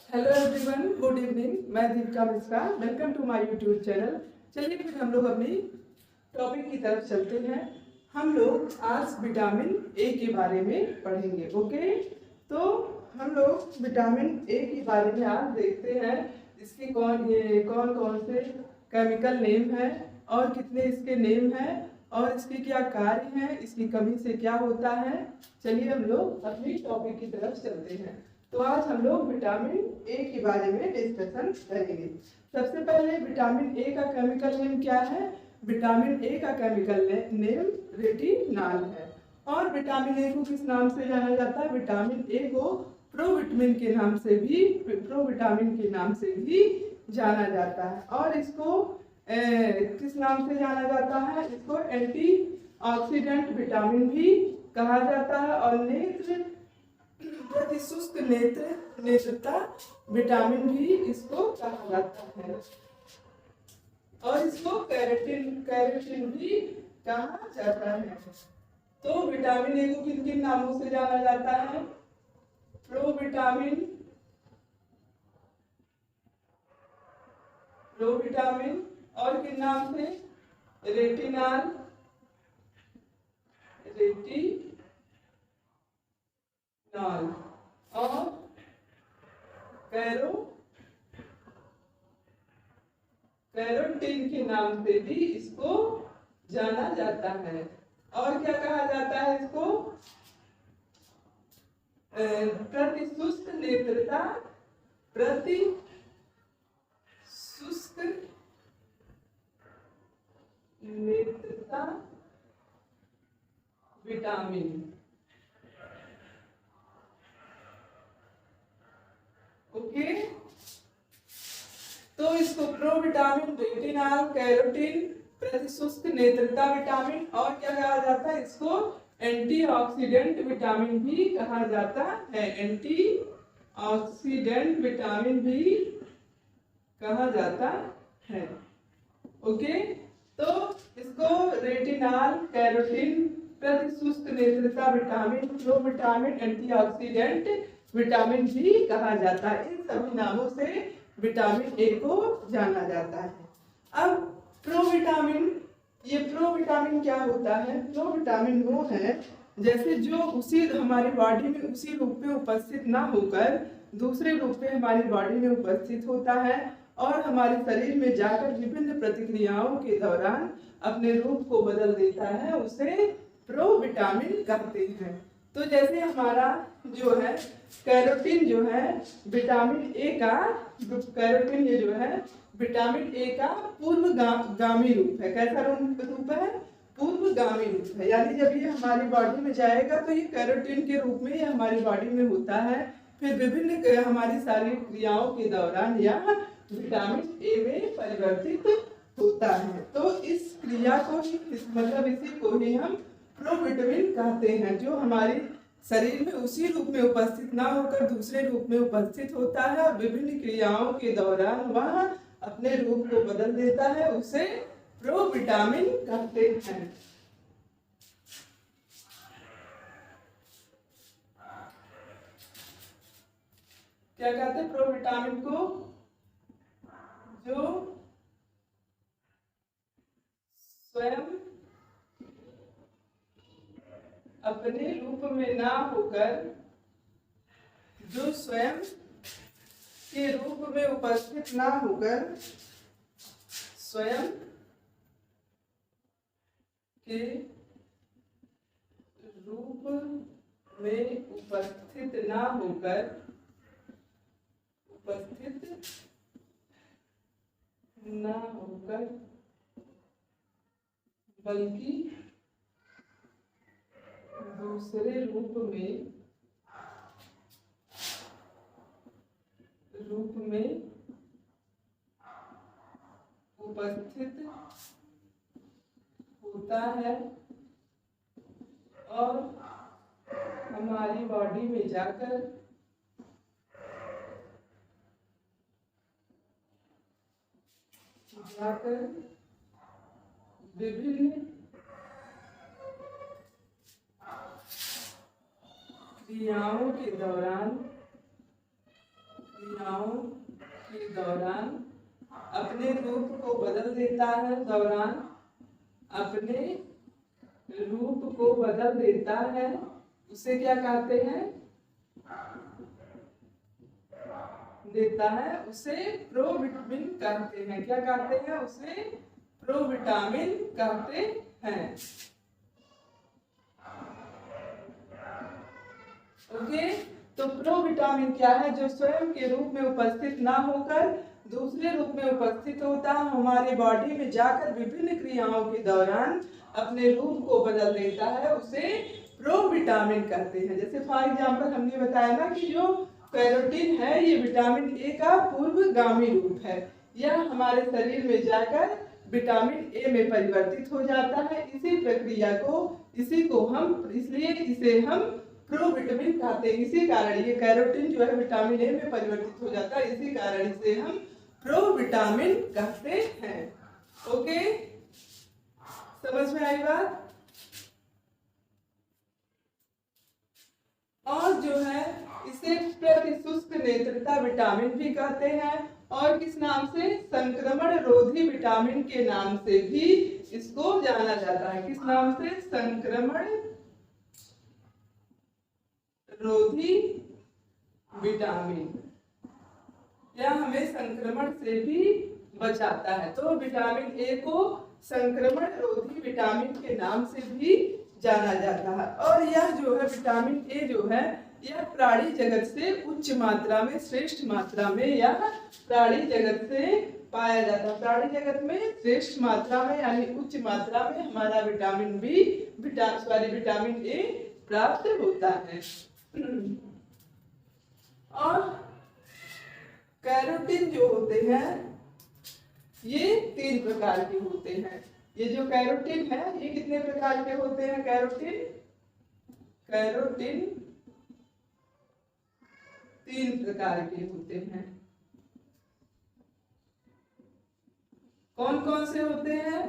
Hello everyone, good evening. मैं Deepika Mishra. Welcome to my YouTube channel. चलिए फिर हम लोग अपनी टॉपिक की तरफ चलते हैं। हम लोग आज विटामिन ए के बारे में पढ़ेंगे। ओके, तो हम लोग विटामिन ए के बारे में आज देखते हैं इसके कौन कौन से केमिकल नेम है और कितने इसके नेम हैं और इसके क्या कार्य हैं, इसकी कमी से क्या होता है। चलिए हम लोग अपनी टॉपिक की तरफ चलते हैं। तो आज हम लोग विटामिन ए के बारे में डिस्कशन करेंगे। सबसे पहले विटामिन ए का केमिकल नेम क्या है? विटामिन ए का केमिकल नेम रेटिनॉल है। और विटामिन ए को किस नाम से जाना जाता है? विटामिन ए को प्रोविटामिन के नाम से भी जाना जाता है। और इसको किस नाम से जाना जाता है? इसको एंटी ऑक्सीडेंट विटामिन भी कहा जाता है। और शुष्क नेत्रता विटामिन भी इसको कहा जाता है। और इसको कैरोटीन भी कहा जाता है। तो विटामिन ए को किन किन नामों से जाना जाता है? प्रोविटामिन और किन नाम से? रेटिनॉल, और कैरोटीन के नाम से भी इसको जाना जाता है। और क्या कहा जाता है इसको? प्रतिशुष्क नेत्रता विटामिन। ओके, तो इसको प्रोविटामिन, रेटिनॉल, कैरोटीन, प्रतिशुष्क नेत्रता विटामिन और क्या कहा जाता है? इसको एंटीऑक्सीडेंट विटामिन भी कहा जाता है। एंटीऑक्सीडेंट विटामिन भी कहा जाता है। ओके, तो इसको रेटिनॉल, कैरोटीन, प्रतिशुष्क नेत्रता विटामिन, प्रोविटामिन, एंटीऑक्सीडेंट विटामिन भी कहा जाता है। इन सभी नामों से विटामिन ए को जाना जाता है। अब प्रोविटामिन, ये प्रोविटामिन क्या होता है? प्रोविटामिन वो है जैसे जो उसी हमारी बॉडी में उसी रूप में उपस्थित ना होकर दूसरे रूप में हमारी बॉडी में उपस्थित होता है और हमारे शरीर में जाकर विभिन्न प्रतिक्रियाओं के दौरान अपने रूप को बदल देता है, उसे प्रोविटामिन कहते हैं। तो जैसे हमारा जो है कैरोटीन जो है विटामिन ए का, कैरोटीन ये जो है विटामिन ए का पूर्वगामी रूप है। कैसा रूप है? पूर्वगामी रूप है। यानी जब ये हमारी बॉडी में जाएगा तो ये कैरोटीन के रूप में ये हमारी बॉडी में होता है। फिर विभिन्न हमारी शारीरिक क्रियाओं के दौरान यह विटामिन ए में परिवर्तित होता है। तो इस क्रिया को ही मतलब इसी को ही हम प्रोविटामिन कहते हैं, जो हमारे शरीर में उसी रूप में उपस्थित ना होकर दूसरे रूप में उपस्थित होता है और विभिन्न क्रियाओं के दौरान वह अपने रूप को बदल देता है, उसे प्रोविटामिन कहते हैं। क्या कहते हैं प्रोविटामिन को? जो स्वयं अपने रूप में ना होकर, जो स्वयं के रूप में उपस्थित ना होकर, स्वयं के रूप में उपस्थित ना होकर, बल्कि दूसरे रूप में उपस्थित होता है और हमारी बॉडी में जाकर विभिन्न क्रियाओं के दौरान क्रियाओं के दौरान अपने रूप को बदल देता है, दौरान अपने रूप को बदल देता है, उसे क्या कहते हैं? देता है, उसे प्रोविटामिन कहते हैं। क्या कहते हैं? उसे प्रोविटामिन कहते हैं। ओके, तो प्रोविटामिन क्या है? जो स्वयं के रूप में उपस्थित ना होकर दूसरे रूप में उपस्थित होता है, हमारे बॉडी में जाकर विभिन्न क्रियाओं के दौरान अपने रूप को बदल देता है, उसे प्रोविटामिन कहते हैं। जैसे फॉर एग्जांपल हमने बताया ना कि जो कैरोटीन है ये विटामिन ए का पूर्वगामी रूप है। यह हमारे शरीर में जाकर विटामिन ए में परिवर्तित हो जाता है। इसी प्रक्रिया को इसलिए इसे हम प्रोविटामिन कहते हैं। इसी कारण ये कैरोटीन जो है विटामिन ए में परिवर्तित हो जाता है, इसी कारण इसे हम प्रोविटामिन कहते हैं। ओके, समझ में आई बात? और जो है इसे प्रतिशुष्क नेत्रता विटामिन भी कहते हैं, और किस नाम से? संक्रमण रोधी विटामिन के नाम से भी इसको जाना जाता है। किस नाम से? संक्रमण रोधी विटामिन। यह हमें संक्रमण से भी बचाता है। तो विटामिन ए को संक्रमण रोधी विटामिन के नाम से भी जाना जाता है। और यह जो है विटामिन ए जो है यह प्राणी जगत से उच्च मात्रा में, श्रेष्ठ मात्रा में यह प्राणी जगत से पाया जाता है। प्राणी जगत में श्रेष्ठ मात्रा में यानी उच्च मात्रा में हमारा विटामिन ए प्राप्त होता है। और कैरोटीन जो होते हैं ये 3 प्रकार के होते हैं। ये जो कैरोटीन है ये कितने प्रकार के होते हैं? कैरोटीन 3 प्रकार के होते हैं। कौन कौन से होते हैं?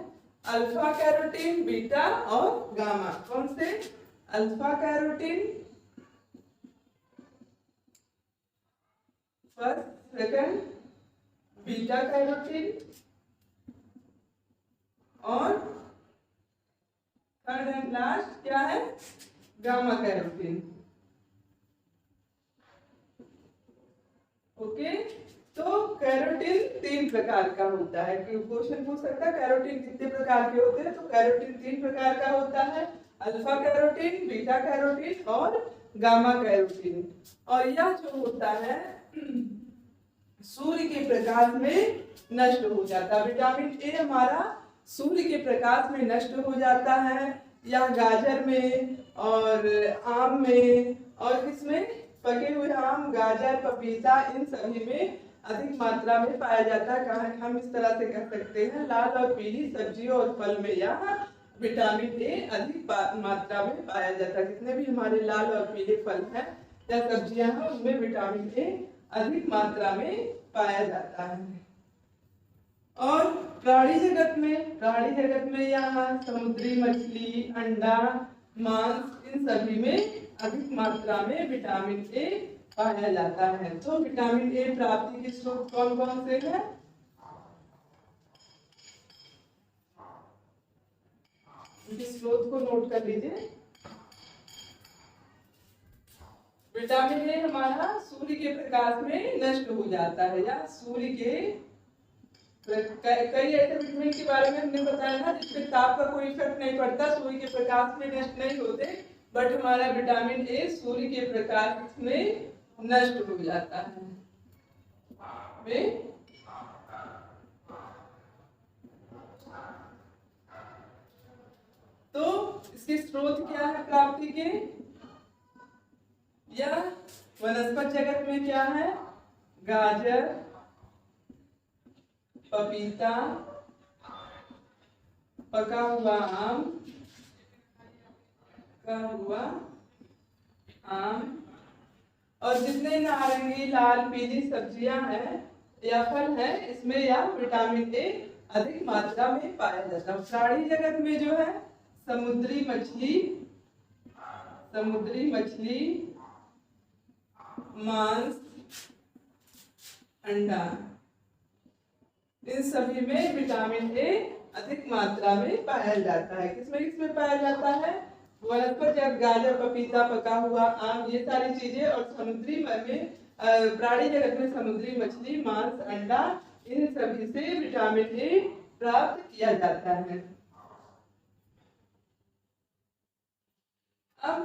अल्फा कैरोटीन, बीटा और गामा। कौन से? Alpha carotene first, second beta carotene और थर्ड एंड लास्ट क्या है? Gamma carotene. ओके, तो कैरोटीन 3 प्रकार का होता है। क्वेश्चन पूछ सकता है कैरोटीन कितने प्रकार के होते हैं? तो कैरोटीन 3 प्रकार का होता है, अल्फा कैरोटीन, बीटा कैरोटीन और गामा कैरोटीन। और यह जो होता है सूर्य के प्रकाश में नष्ट हो जाता है। विटामिन ए हमारा सूर्य के प्रकाश में नष्ट हो जाता है। यह गाजर में और आम में और किसमें? पके हुए आम, गाजर, पपीता इन सभी में अधिक मात्रा में पाया जाता है। हम इस तरह से कह सकते हैं लाल और पीली सब्जियों और फल में यह विटामिन ए अधिक मात्रा में पाया जाता है। जितने भी हमारे लाल और पीले फल हैं या सब्जियां हैं उनमें विटामिन ए अधिक मात्रा में पाया जाता है। और प्राणी जगत में यहाँ समुद्री मछली, अंडा, मांस इन सभी में अधिक मात्रा में विटामिन ए पाया जाता है। तो विटामिन ए प्राप्ति के स्रोत कौन कौन से हैं? इस स्रोत को नोट कर लीजिए। विटामिन ए हमारा सूर्य के प्रकाश में नष्ट हो जाता है, या सूर्य के कई ऐसे विटामिन के बारे में हमने बताया ना जिसपे ताप का कोई इफेक्ट नहीं पड़ता, सूर्य के प्रकाश में नष्ट नहीं होते, बट हमारा विटामिन ए सूर्य के प्रकाश में नष्ट हो जाता है। तो इसके स्रोत क्या है प्राप्ति के? या वनस्पति जगत में क्या है? गाजर, पपीता, पका हुआ आम, और जितने नारंगी, लाल, पीली सब्जियां हैं या फल हैं इसमें यह विटामिन ए अधिक मात्रा में पाया जाता है। प्राणी जगत में जो है समुद्री मछली, मांस, अंडा, इन सभी में विटामिन ए अधिक मात्रा में पाया जाता है। किसमें किसमें पाया जाता है? वनस्पति, गाजर, पपीता, पका हुआ आम, ये सारी चीजें, और समुद्री में प्राणी जगत में समुद्री मछली, मांस, अंडा, इन सभी से विटामिन ए प्राप्त किया जाता है। अब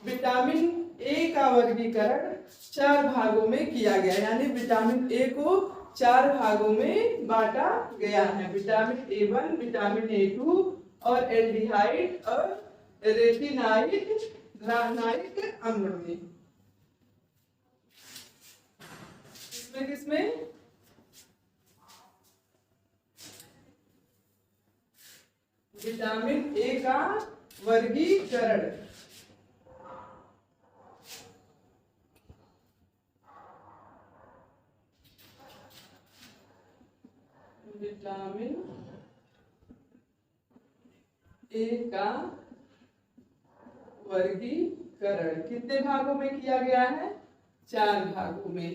विटामिन ए का वर्गीकरण 4 भागों में किया गया, यानी विटामिन ए को 4 भागों में बांटा गया है। विटामिन A1, विटामिन A2 और एल्डिहाइड और रेटिनाइक अम्ल में। किसमें किसमें? विटामिन ए का वर्गीकरण विटामिन ए का वर्गीकरण कितने भागों में किया गया है? 4 भागों में।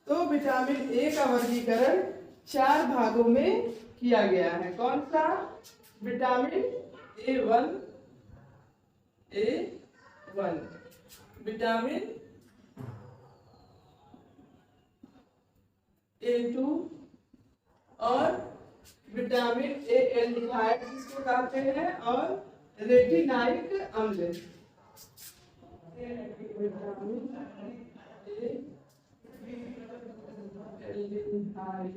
तो विटामिन ए का वर्गीकरण 4 भागों में किया गया है। कौन सा? विटामिन A1, विटामिन A2 और विटामिन ए एल्डिहाइड जिसको कहते हैं, और रेटिनाइक अम्ल। विटामिन ए एल्डिहाइड,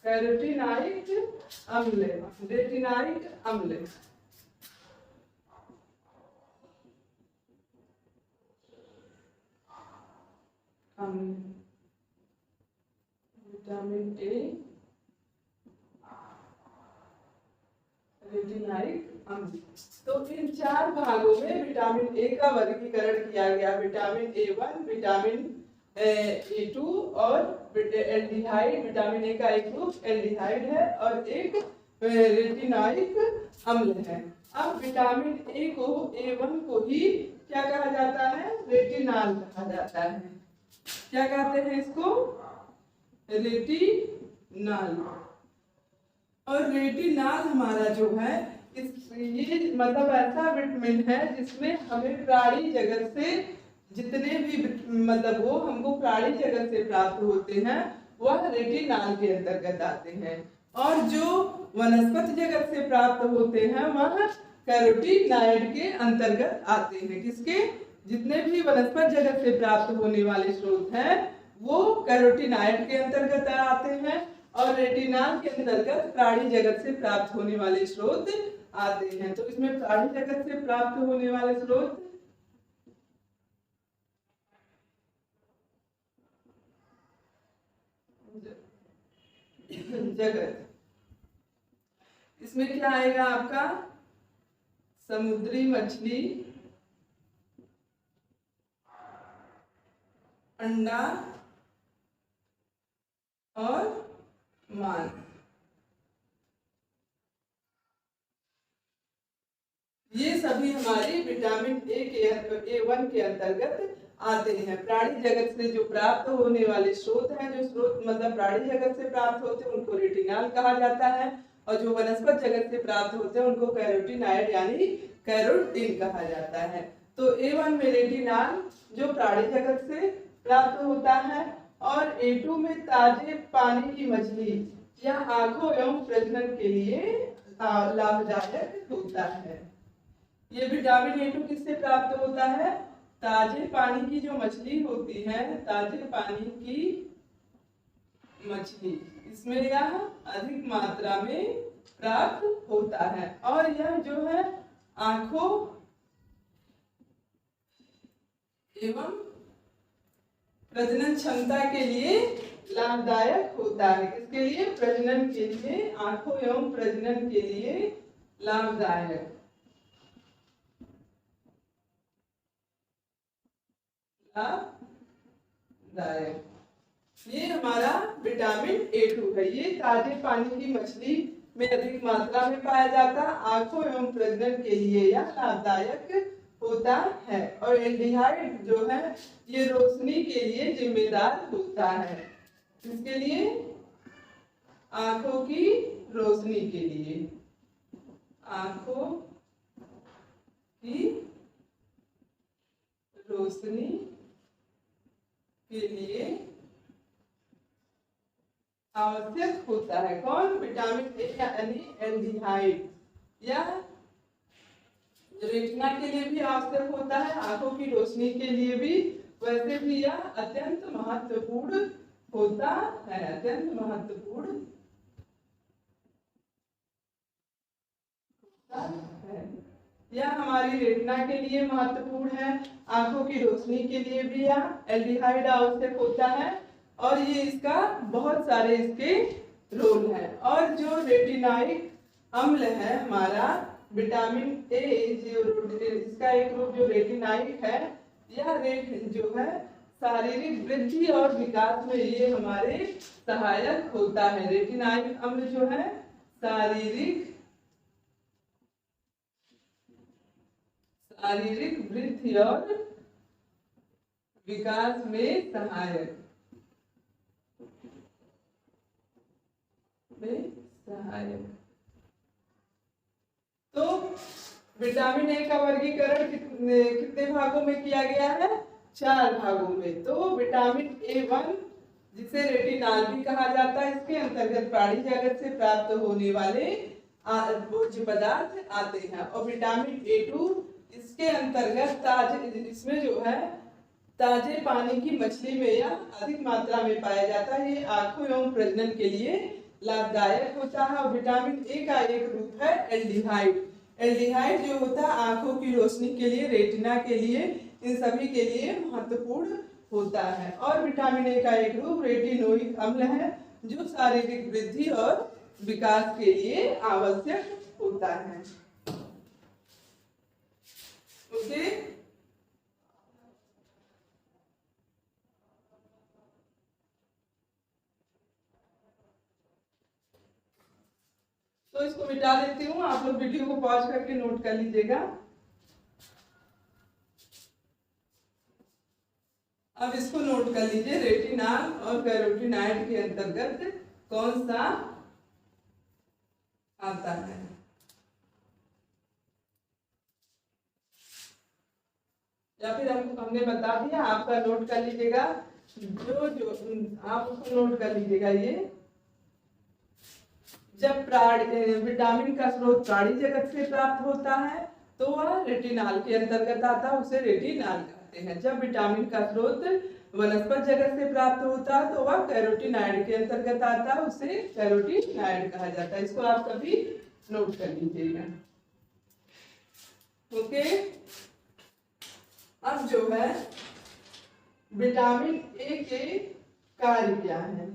कैरोटीनाइक अम्ल, रेटिनाइक अम्ल। विटामिन ए, रेटिनाइक अम्ल। तो इन 4 भागों में विटामिन ए का वर्गीकरण किया गया। विटामिन A1, विटामिन A2 और एल्डिहाइड, विटामिन ए का एक ग्रुप एल्डिहाइड है और एक रेटिनाइक अम्ल है। अब विटामिन ए को, A1 को ही क्या कहा जाता है? रेटिनाल कहा जाता है। क्या कहते हैं इसको? रेटिनाल। और रेटिनाल हमारा जो है, ये मतलब ऐसा विटामिन है जिसमें हमें प्राणी जगत से जितने भी मतलब वो हमको प्राणी जगत से प्राप्त होते हैं वह रेटिनाल के अंतर्गत आते हैं, और जो वनस्पति जगत से प्राप्त होते हैं वह कैरोटीनॉइड के अंतर्गत आते हैं। किसके? जितने भी वनस्पति जगत से प्राप्त होने वाले स्रोत हैं वो कैरोटीनॉइड के अंतर्गत आते हैं, और रेटिनाल के अंतर्गत प्राणी जगत से प्राप्त होने वाले स्रोत आते हैं। तो इसमें प्राणी जगत से प्राप्त होने वाले स्रोत जगत, इसमें क्या आएगा आपका? समुद्री मछली, अंडा और मांस। ये सभी हमारे विटामिन ए के A1 के अंतर्गत आते हैं। प्राणी जगत से जो प्राप्त होने वाले स्रोत हैं, जो स्रोत मतलब प्राणी जगत से प्राप्त होते हैं उनको रेटिनाल कहा जाता है, और जो वनस्पति जगत से प्राप्त होते हैं उनको कैरोटीनॉइड यानी कैरोटीन कहा जाता है। तो A1 में रेटिनाल जो प्राणी जगत से प्राप्त होता है, और A2 में ताजे पानी की मछली या आंखों एवं प्रजनन के लिए लाभदायक होता है। ये विटामिन A2 किससे प्राप्त होता है? ताजे पानी की जो मछली होती है, ताजे पानी की मछली, इसमें यह अधिक मात्रा में प्राप्त होता है, और यह जो है आंखों एवं प्रजनन क्षमता के लिए लाभदायक होता है। किसके लिए? प्रजनन के लिए, आंखों एवं प्रजनन के लिए लाभदायक। लाभदायक। ये हमारा विटामिन A2 है। ये ताजे पानी की मछली में अधिक मात्रा में पाया जाता है। आंखों एवं प्रजनन के लिए यह लाभदायक होता है। और एल्डिहाइड जो है ये रोशनी के लिए जिम्मेदार होता है। इसके लिए आंखों की रोशनी के लिए, आंखों की रोशनी के लिए आवश्यक होता है। कौन? विटामिन ए यानी एल्डिहाइड। या रेटिना के लिए भी आवश्यक होता है, आंखों की रोशनी के लिए भी। वैसे भी यह अत्यंत महत्वपूर्ण होता है, अत्यंत महत्वपूर्ण है। यह हमारी रेटिना के लिए महत्वपूर्ण है, आंखों की रोशनी के लिए भी यह एल्डिहाइड आवश्यक होता है। और ये इसका बहुत सारे इसके रोल हैं। और जो रेटिनाइक अम्ल है हमारा विटामिन ए, इसका एक रूप जो रेटिनाइक है, यह जो है शारीरिक वृद्धि और विकास में ये हमारे सहायक होता है। रेटिनाइक अम्ल जो है शारीरिक वृद्धि और विकास में सहायक तो विटामिन ए का वर्गीकरण कितने भागों में किया गया है? 4 भागों में। तो विटामिन A1 जिसे रेटिनाल भी कहा जाता है, इसके अंतर्गत प्राणी जगत से प्राप्त होने वाले भोज्य पदार्थ आते हैं। और विटामिन A2 इसके अंतर्गत इसमें जो है ताजे पानी की मछली में यह अधिक मात्रा में पाया जाता है। ये आंखों एवं प्रजनन के लिए लाभदायक होता है। और विटामिन ए का एक रूप है एल्डिहाइड। एल्डिहाइड जो होता है आंखों की रोशनी के लिए, रेटिना के लिए, इन सभी के लिए महत्वपूर्ण होता है। और विटामिन ए का एक रूप रेटिनोइक अम्ल है जो शारीरिक वृद्धि और विकास के लिए आवश्यक होता है। ओके, तो इसको मिटा देती हूँ। आप लोग वीडियो को पॉज करके नोट कर लीजिएगा। अब इसको नोट कर लीजिए, रेटिनाल और कैरोटिनॉइड के अंतर्गत कौन सा आता है? या फिर हमने बता दिया, आपका नोट कर लीजिएगा। जो आप उसको नोट कर लीजिएगा। ये जब विटामिन का स्रोत प्राणी जगत से प्राप्त होता है तो वह रेटिनाल के अंतर्गत आता है, उसे रेटिनाल कहते हैं। जब विटामिन का स्रोत वनस्पत जगत से प्राप्त होता है तो वह कैरोटिनॉइड के अंतर्गत आता है, उसे कैरोटिनॉइड कहा जाता है। इसको आप कभी नोट कर लीजिएगा। ओके, अब जो है विटामिन ए के कार्य क्या है?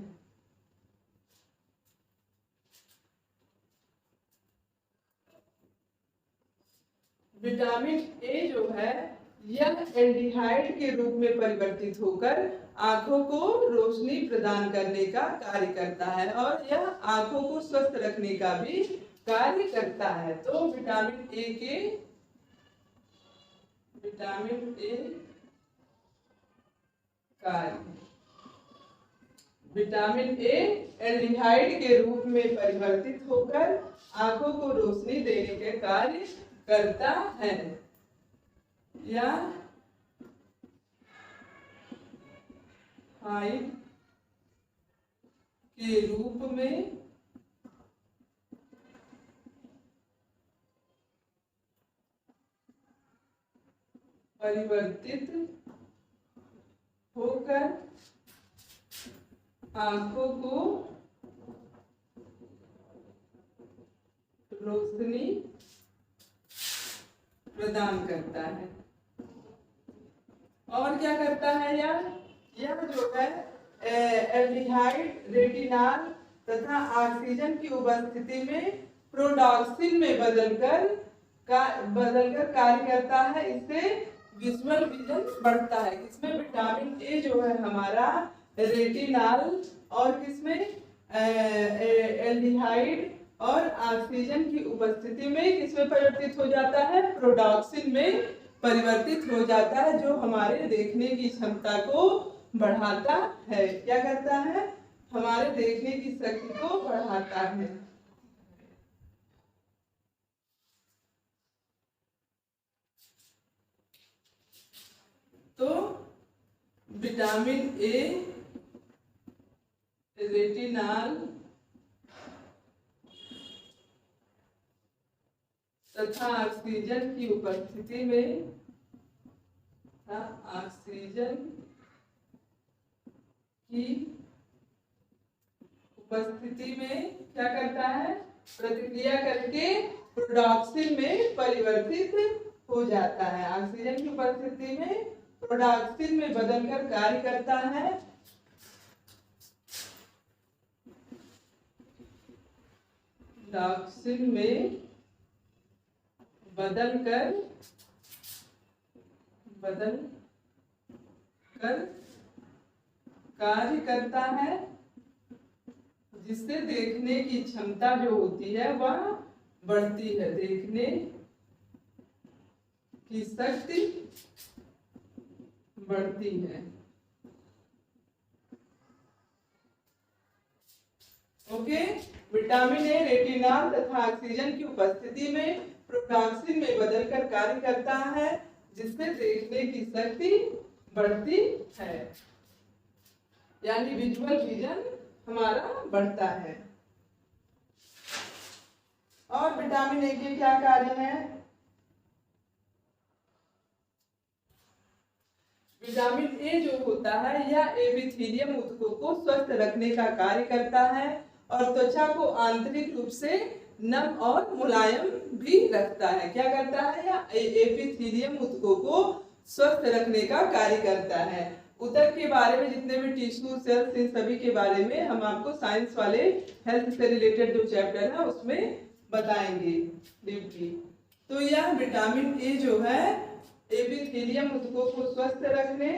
विटामिन ए जो है यह एल्डिहाइड के रूप में परिवर्तित होकर आंखों को रोशनी प्रदान करने का कार्य करता है और यह आंखों को स्वस्थ रखने का भी कार्य करता है। तो विटामिन ए कार्य, विटामिन ए एल्डिहाइड के रूप में परिवर्तित होकर आंखों को रोशनी देने के कार्य करता है या हाइड के रूप में परिवर्तित होकर आंखों को रोशनी प्रदान करता है। और क्या करता है यह जो है एल्डिहाइड रेटिनाल तथा ऑक्सीजन की उपस्थिति में प्रोडॉक्सिन में बदलकर कार्य करता है। इससे विजुअल विजन बढ़ता है। किसमें? विटामिन ए जो है हमारा रेटिनाल और किसमें एल्डिहाइड और ऑक्सीजन की उपस्थिति में किसमें परिवर्तित हो जाता है? प्रोडॉक्सिन में परिवर्तित हो जाता है, जो हमारे देखने की क्षमता को बढ़ाता है। क्या करता है? हमारे देखने की शक्ति को बढ़ाता है। तो विटामिन ए रेटिनाल तथा ऑक्सीजन की उपस्थिति में ऑक्सीजन की उपस्थिति में क्या करता है? प्रतिक्रिया करके प्रोडॉक्सिन में परिवर्तित हो जाता है। ऑक्सीजन की उपस्थिति में प्रोडॉक्सिन में बदलकर कार्य करता है। प्रोडॉक्सिन में बदलकर कार्य करता है, जिससे देखने की क्षमता जो होती है वह बढ़ती है। देखने की शक्ति बढ़ती है। ओके, विटामिन ए रेटिनाल तथा ऑक्सीजन की उपस्थिति में प्रोडॉक्सिन में बदलकर कार्य करता है, जिससे देखने की शक्ति बढ़ती है, यानी विजुअल विजन हमारा बढ़ता है। और विटामिन ए के क्या कार्य हैं? विटामिन ए जो होता है यह एपिथेलियम ऊतकों को स्वस्थ रखने का कार्य करता है और त्वचा को आंतरिक रूप से नम और मुलायम भी रखता है। क्या करता है? यह एपिथेलियम ऊतकों को स्वस्थ रखने का कार्य करता है। ऊतक के बारे में जितने भी टिश्यू सेल्स, इन सभी के बारे में हम आपको साइंस वाले हेल्थ से रिलेटेड जो चैप्टर है उसमें बताएंगे डीपली। तो यह विटामिन ए जो है एपिथेलियम ऊतकों को स्वस्थ रखने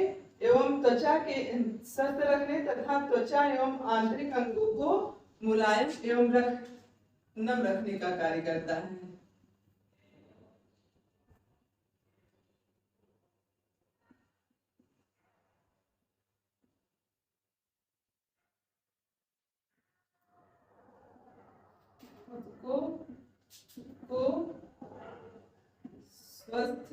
एवं त्वचा के स्वस्थ रखने तथा त्वचा एवं आंतरिक अंगों को मुलायम एवं नम रखने का कार्य करता है। को स्वस्थ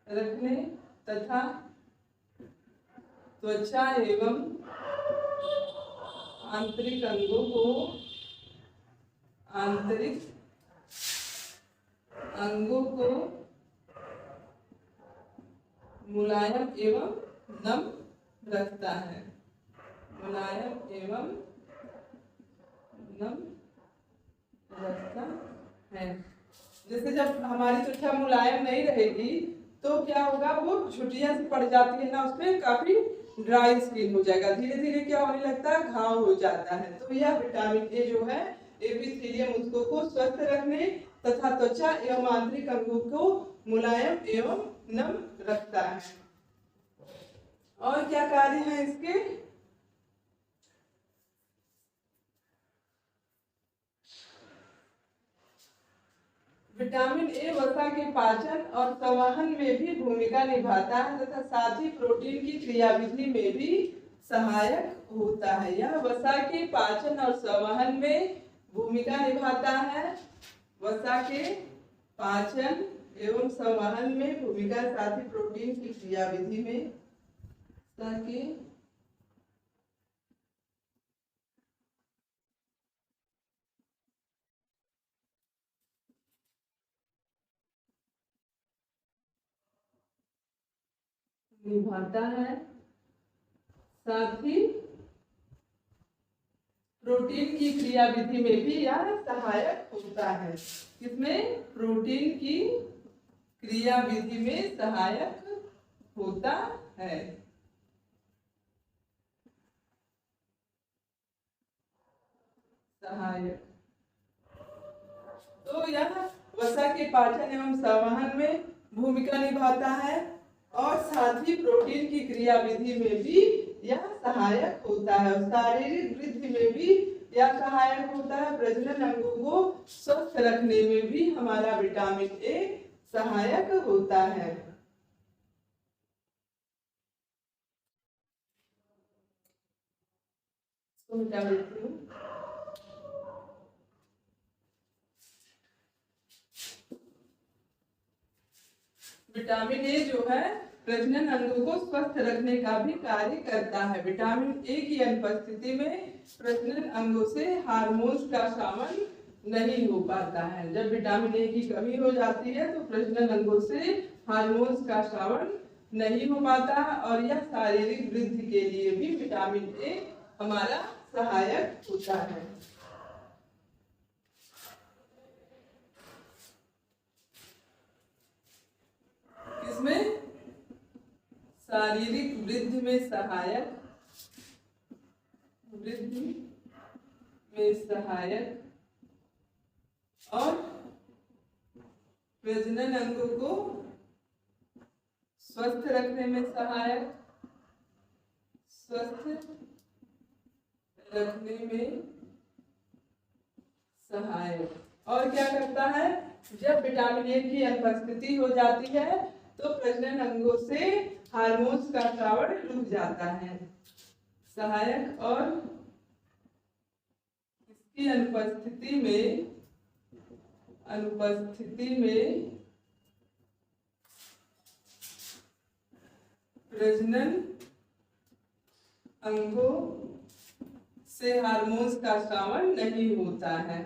रखने तथा त्वचा एवं आंतरिक अंगों को मुलायम एवं नम रखता है। मुलायम एवं नम रखता है। जैसे जब हमारी त्वचा मुलायम नहीं रहेगी तो क्या होगा? वो झुर्रियां सी पड़ जाती है ना, उसमें काफी ड्राई स्किन हो जाएगा। धीरे धीरे क्या होने लगता है? घाव हो जाता है। तो यह विटामिन ए जो है एपिथेलियम ऊतकों को स्वस्थ रखने तथा त्वचा एवं आंतरिक अंगों को मुलायम एवं नम रखता है। और क्या कार्य है इसके? विटामिन ए वसा के पाचन और संवहन में भी भूमिका निभाता है तथा साथ ही प्रोटीन की क्रियाविधि में भी सहायक होता है। यह वसा के पाचन और संवहन में भूमिका निभाता है। वसा के पाचन एवं संवहन में भूमिका, साथ ही प्रोटीन की क्रियाविधि में ताकि निभाता है, साथ ही प्रोटीन की क्रियाविधि में भी यह सहायक होता है। किसमें? प्रोटीन की क्रियाविधि में सहायक होता है। सहायक। तो यह वसा के पाचन एवं संवहन में भूमिका निभाता है और साथ ही प्रोटीन की क्रियाविधि में भी यह सहायक होता है। शारीरिक वृद्धि में भी यह सहायक होता है। प्रजनन अंगों को स्वस्थ रखने में भी हमारा विटामिन ए सहायक होता है। तो मिटा देती हूँ। विटामिन ए जो है प्रजनन अंगों को स्वस्थ रखने का भी कार्य करता है। विटामिन ए की अनुपस्थिति में प्रजनन अंगों से हार्मोन्स का स्रावन नहीं हो पाता है। जब विटामिन ए की कमी हो जाती है तो प्रजनन अंगों से हार्मोन्स का स्रावन नहीं हो पाता और यह शारीरिक वृद्धि के लिए भी विटामिन ए हमारा सहायक होता है। इसमें शारीरिक वृद्धि में सहायक, वृद्धि में सहायक और प्रजनन अंगों को स्वस्थ रखने में सहायक, स्वस्थ रखने में सहायक। और क्या करता है, जब विटामिन ए की अनुपस्थिति हो जाती है तो प्रजनन अंगों से हार्मोन्स का स्रावन रुक जाता है। सहायक और इसकी अनुपस्थिति में प्रजनन अंगों से हार्मोन्स का स्रावन नहीं होता है,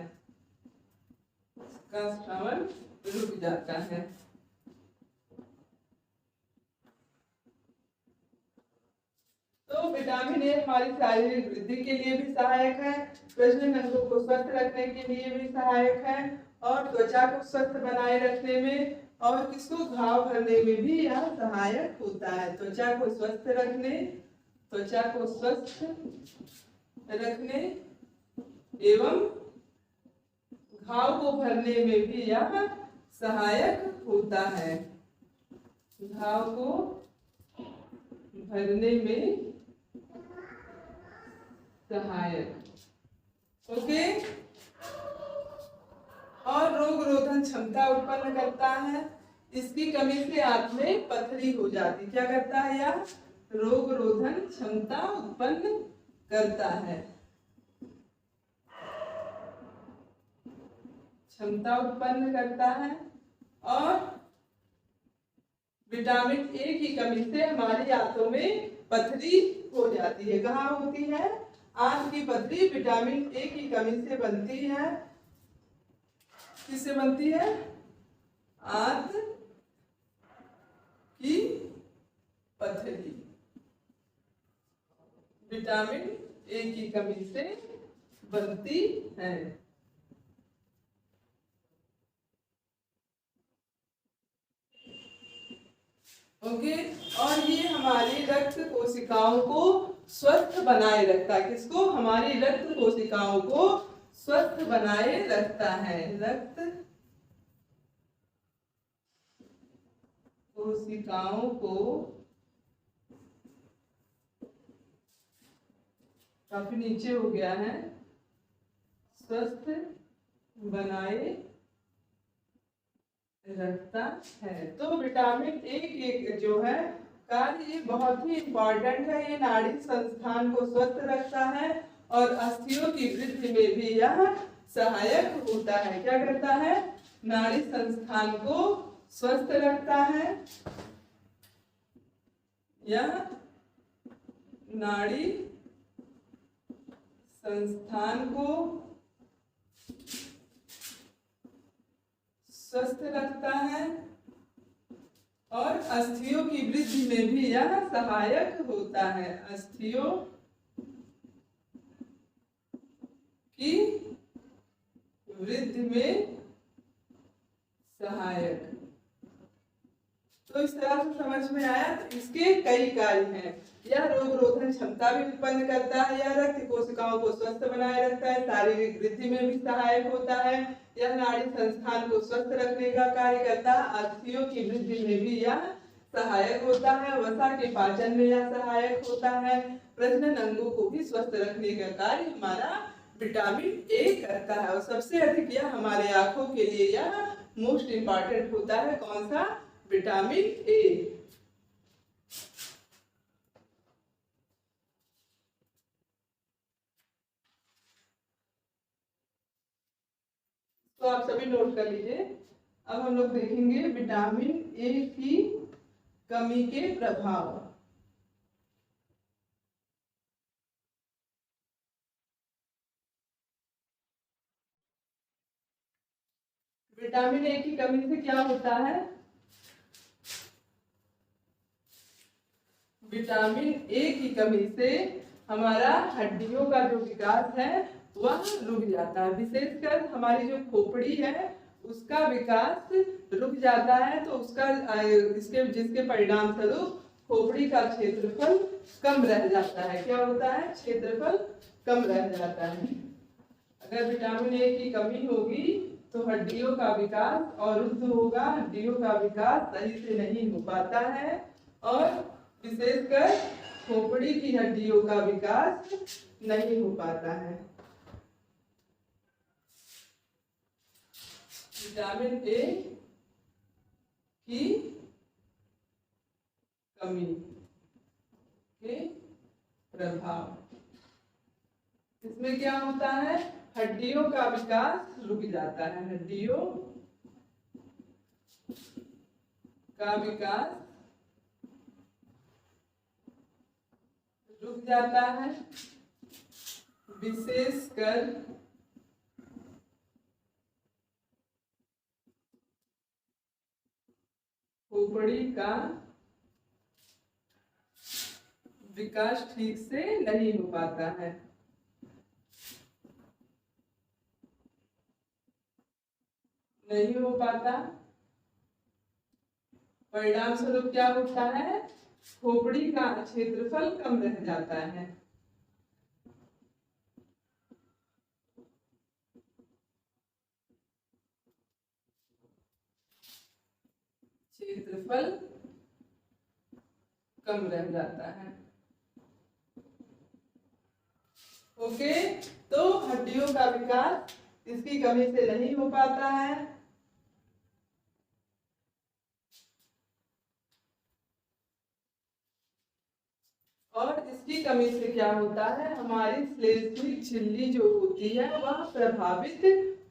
का स्रावन रुक जाता है। तो विटामिन ए हमारी शारीरिक वृद्धि के लिए भी सहायक है, प्रजनन अंगों को स्वस्थ रखने के लिए भी सहायक है और त्वचा को स्वस्थ बनाए रखने में और किसको घाव भरने में भी यह सहायक होता है। त्वचा को स्वस्थ रखने, त्वचा को स्वस्थ रखने एवं घाव को भरने में भी यह सहायक होता है। घाव को भरने में सहायक। ओके। और रोग रोधन क्षमता उत्पन्न करता है। इसकी कमी से आंत में पथरी हो जाती। क्या करता है यह? रोग रोधन क्षमता उत्पन्न करता है, क्षमता उत्पन्न करता है। और विटामिन ए की कमी से हमारी आंतों में पथरी हो जाती है। कहाँ होती है? आंत की पथरी विटामिन ए की कमी से बनती है। किससे बनती है? आंत की पथरी विटामिन ए की कमी से बनती है। ओके। और ये हमारी रक्त कोशिकाओं को स्वस्थ बनाए रखता है। किसको? हमारी रक्त कोशिकाओं को स्वस्थ बनाए रखता है। रक्त कोशिकाओं को काफी नीचे हो गया है, स्वस्थ बनाए रखता है। तो विटामिन ए के जो है कार्य ये बहुत ही इम्पोर्टेंट है। ये नाड़ी संस्थान को स्वस्थ रखता है और अस्थियों की वृद्धि में भी यह सहायक होता है। क्या करता है? नाड़ी संस्थान को स्वस्थ रखता है। यह नाड़ी संस्थान को स्वस्थ रखता है और अस्थियों की वृद्धि में भी यह सहायक होता है। अस्थियों की वृद्धि में सहायक। तो इस तरह से समझ में आया। तो इसके कई कार्य हैं। यह रोग रोधन क्षमता भी उत्पन्न करता है, यह रक्त कोशिकाओं को स्वस्थ बनाए रखता है, शारीरिक वृद्धि में भी सहायक होता है, यह नाड़ी संस्थान को स्वस्थ रखने का कार्य करता है, अस्थियों की वृद्धि में भी यह सहायक होता है, वसा के पाचन में यह सहायक होता है, प्रजनन अंगों को भी स्वस्थ रखने का कार्य हमारा विटामिन ए करता है। और सबसे अधिक यह हमारे आंखों के लिए यह मोस्ट इम्पॉर्टेंट होता है। कौन सा? Vitamin A. तो आप सभी नोट कर लीजिए। अब हम लोग देखेंगे विटामिन ए की कमी के प्रभाव। विटामिन ए की कमी से क्या होता है? विटामिन ए की कमी से हमारा हड्डियों का जो विकास है वह रुक जाता है, विशेषकर हमारी जो खोपड़ी है उसका विकास रुक जाता है। तो उसका जिसके परिणाम स्वरूप खोपड़ी का क्षेत्रफल कम रह जाता है। क्या होता है? क्षेत्रफल कम रह जाता है। अगर विटामिन ए की कमी होगी तो हड्डियों का विकास अवरुद्ध होगा, हड्डियों का विकास सही से नहीं हो पाता है और विशेषकर खोपड़ी की हड्डियों का विकास नहीं हो पाता है। विटामिन ए की कमी के प्रभाव। इसमें क्या होता है? हड्डियों का विकास रुक जाता है, हड्डियों का विकास रुक जाता है, विशेषकर खोपड़ी का विकास ठीक से नहीं हो पाता है। नहीं हो पाता, परिणाम स्वरूप क्या होता है? खोपड़ी का क्षेत्रफल कम रह जाता है। क्षेत्रफल कम रह जाता है। ओके, तो हड्डियों का विकास इसकी कमी से नहीं हो पाता है। और इसकी कमी से क्या होता है? हमारी श्लेष्मिक झिल्ली जो होती है वह प्रभावित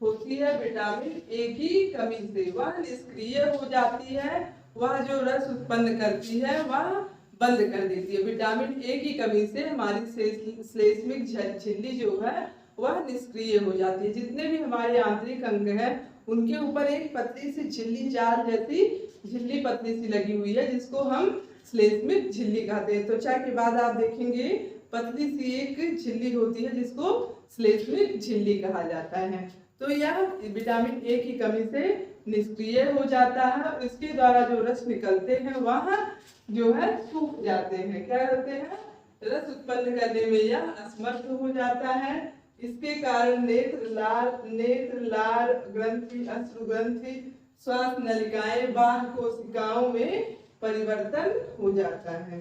होती है। विटामिन ए की कमी से वह निष्क्रिय हो जाती है, वह जो रस उत्पन्न करती है वह बंद कर देती है। विटामिन ए की कमी से हमारी श्लेष्मिक झिल्ली जो है वह निष्क्रिय हो जाती है। जितने भी हमारे आंतरिक अंग हैं उनके ऊपर एक पतली सी झिल्ली, चार जैसी झिल्ली पतली सी लगी हुई है जिसको हम श्लेष्मिक झिल्ली कहते हैं। त्वचा के बाद आप देखेंगे पतली सी एक झिल्ली होती है जिसको श्लेष्मिक झिल्ली कहा जाता है। तो यह विटामिन ए की कमी से निष्क्रिय हो जाता है और इसके द्वारा जो रस निकलते हैं वह जो है सूख जाते हैं। क्या होते हैं? रस उत्पन्न करने में यह असमर्थ हो जाता है। इसके कारण नेत्र लार ग्रंथि, अश्रु ग्रंथि, श्वास नलिकाएं, बाह्य कोशिकाओं में परिवर्तन हो जाता है।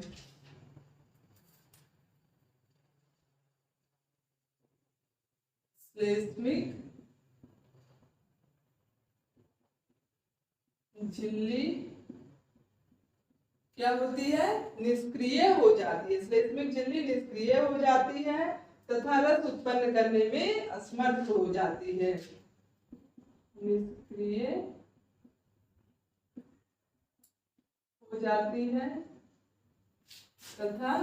श्लेष्मिक झिल्ली क्या होती है? निष्क्रिय हो जाती है। श्लेष्मिक झिल्ली निष्क्रिय हो जाती है तथा रस उत्पन्न करने में असमर्थ हो जाती है। निष्क्रिय हो जाती है तथा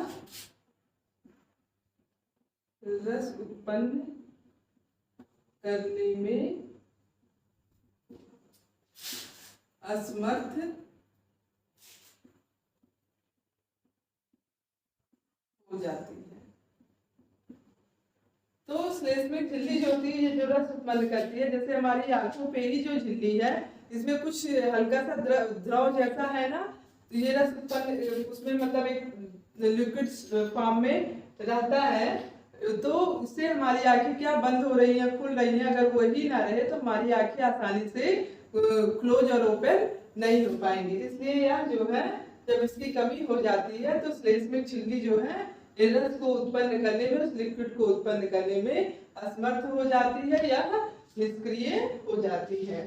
रस उत्पन्न करने में असमर्थ हो जाती है। तो श्लेष्मिक झिल्ली जो होती है जो रस उत्पन्न करती है, जैसे हमारी आंखों पे ही जो झिल्ली है इसमें कुछ हल्का सा द्रव जैसा है ना, तो ये रस उत्पन्न उसमें मतलब एक लिक्विड फॉर्म में रहता है तो उससे हमारी आंखें क्या बंद हो रही हैं, खुल रही हैं, अगर वही ना रहे तो हमारी आंखें आसानी से क्लोज और ओपन नहीं हो पाएंगी। इसलिए यह जो है जब इसकी कमी हो जाती है तो श्लेष्मिक झिल्ली जो है रस को उत्पन्न करने में, उस लिक्विड को उत्पन्न करने में असमर्थ हो जाती है या निष्क्रिय हो जाती है,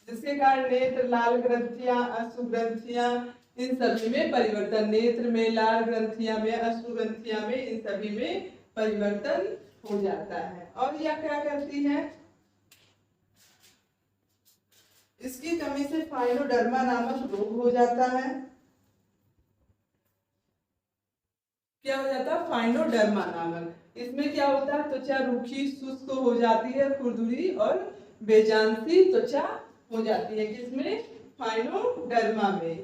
जिसके कारण नेत्र, लाल ग्रंथियां, अश्रु ग्रंथियां, इन सभी में परिवर्तन, नेत्र में, लाल ग्रंथियां में, अश्रु ग्रंथियां में, इन सभी में परिवर्तन हो जाता है। और यह क्या करती है, इसकी कमी से फाइनोडर्मा नामक रोग हो जाता है। क्या हो जाता है, फाइनोडर्मा नामक। इसमें क्या होता है, त्वचा रूखी शुष्क हो जाती है, खुरदुरी और बेजान सी त्वचा हो जाती है। किसमें, फाइनोडर्मा में,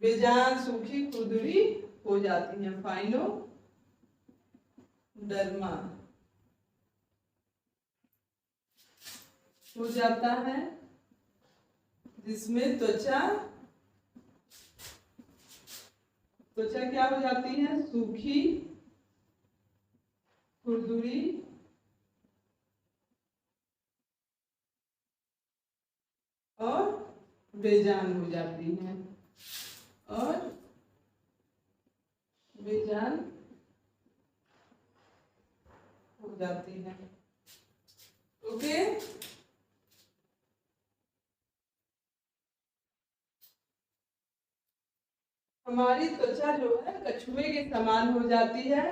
बेजान, सूखी, खुरदुरी हो जाती है, फाइनोडर्मा हो जाता है, जिसमें त्वचा क्या हो जाती है, सूखी, खुरदुरी और बेजान हो जाती है, और बेजान हो जाती है। ओके, हमारी त्वचा जो है कछुए के समान हो जाती है,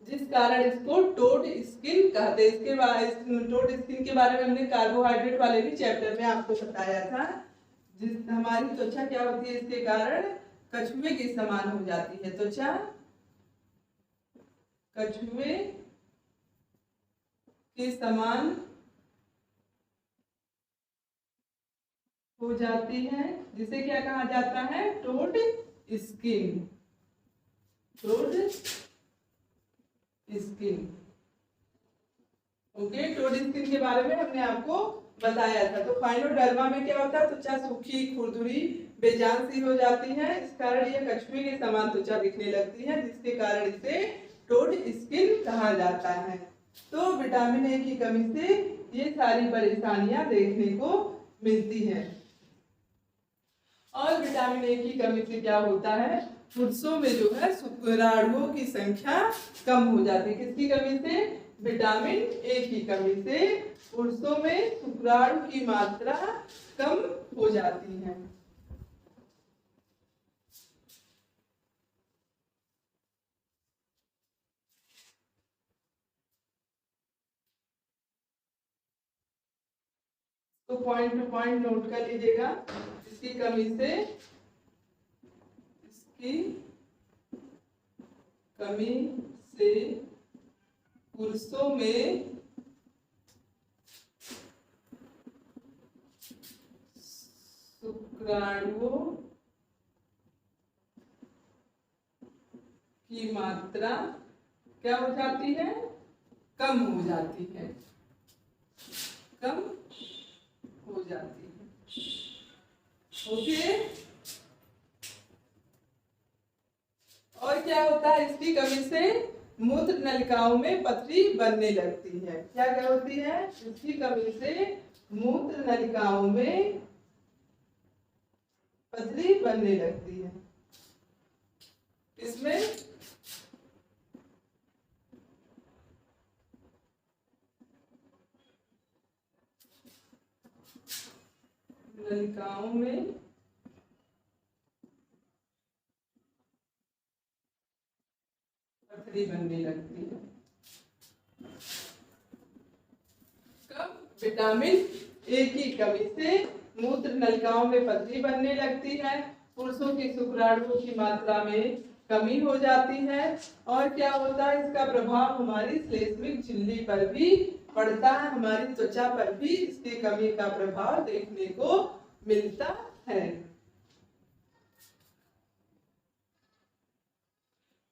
जिस कारण इसको टोड स्किन कहते हैं। इसके बारे टोड स्किन के बारे में हमने कार्बोहाइड्रेट वाले भी चैप्टर में आपको बताया था। जिस हमारी त्वचा क्या होती है, इसके कारण कछुए के समान हो जाती है, त्वचा कछुए के समान हो जाती है, जिसे क्या कहा जाता है, toad skin, toad skin. Okay, toad skin के बारे में हमने आपको बताया था। तो फाइनोडर्मा में क्या होता है, त्वचा सूखी, खुरदुरी, बेजान सी हो जाती है, इस कारण यह कछुए के समान त्वचा दिखने लगती है, जिसके कारण इसे टोड स्किन कहा जाता है। तो विटामिन ए की कमी से ये सारी परेशानियां देखने को मिलती है। और विटामिन ए की कमी से क्या होता है, पुरुषों में जो है शुक्राणुओं की संख्या कम हो जाती है। किसकी कमी से, विटामिन ए की कमी से पुरुषों में शुक्राणु की मात्रा कम हो जाती है। तो पॉइंट टू पॉइंट नोट कर लीजिएगा। इसकी कमी से, इसकी कमी से पुरुषों में शुक्राणुओं की मात्रा क्या हो जाती है, कम हो जाती है, कम हो जाती है। ओके, और क्या होता है, इसकी कमी से मूत्र नलिकाओं में पथरी बनने लगती है। क्या क्या होती है, इसकी कमी से मूत्र नलिकाओं में पथरी बनने लगती है। इसमें नलिकाओं में पथरी बनने लगती है। कब, विटामिन ए की कमी से मूत्र नलिकाओं में पथरी बनने लगती है, पुरुषों की शुक्राणुओं की मात्रा में कमी हो जाती है, और क्या होता है, इसका प्रभाव हमारी श्लेष्मिक झिल्ली पर भी पड़ता है, हमारी त्वचा पर भी इसकी कमी का प्रभाव देखने को मिलता है।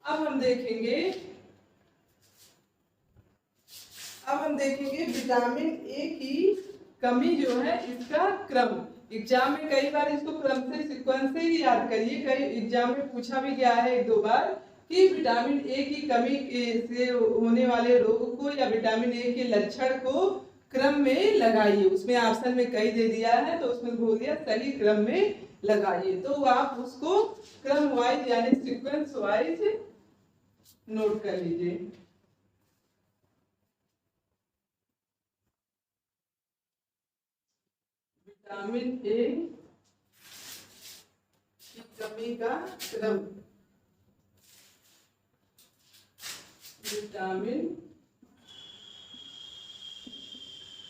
अब हम देखेंगे विटामिन ए की कमी जो है इसका क्रम। एग्जाम में कई बार इसको क्रम से सीक्वेंस से ही याद करिए, कई एग्जाम में पूछा भी गया है एक दो बार कि विटामिन ए की कमी से होने वाले रोग को या विटामिन ए के लक्षण को क्रम में लगाइए। उसमें ऑप्शन में कई दे दिया है तो उसमें बोल दिया सही क्रम में लगाइए, तो आप उसको क्रम वाइज यानी सीक्वेंस वाइज नोट कर लीजिए। विटामिन ए की कमी का क्रम, विटामिन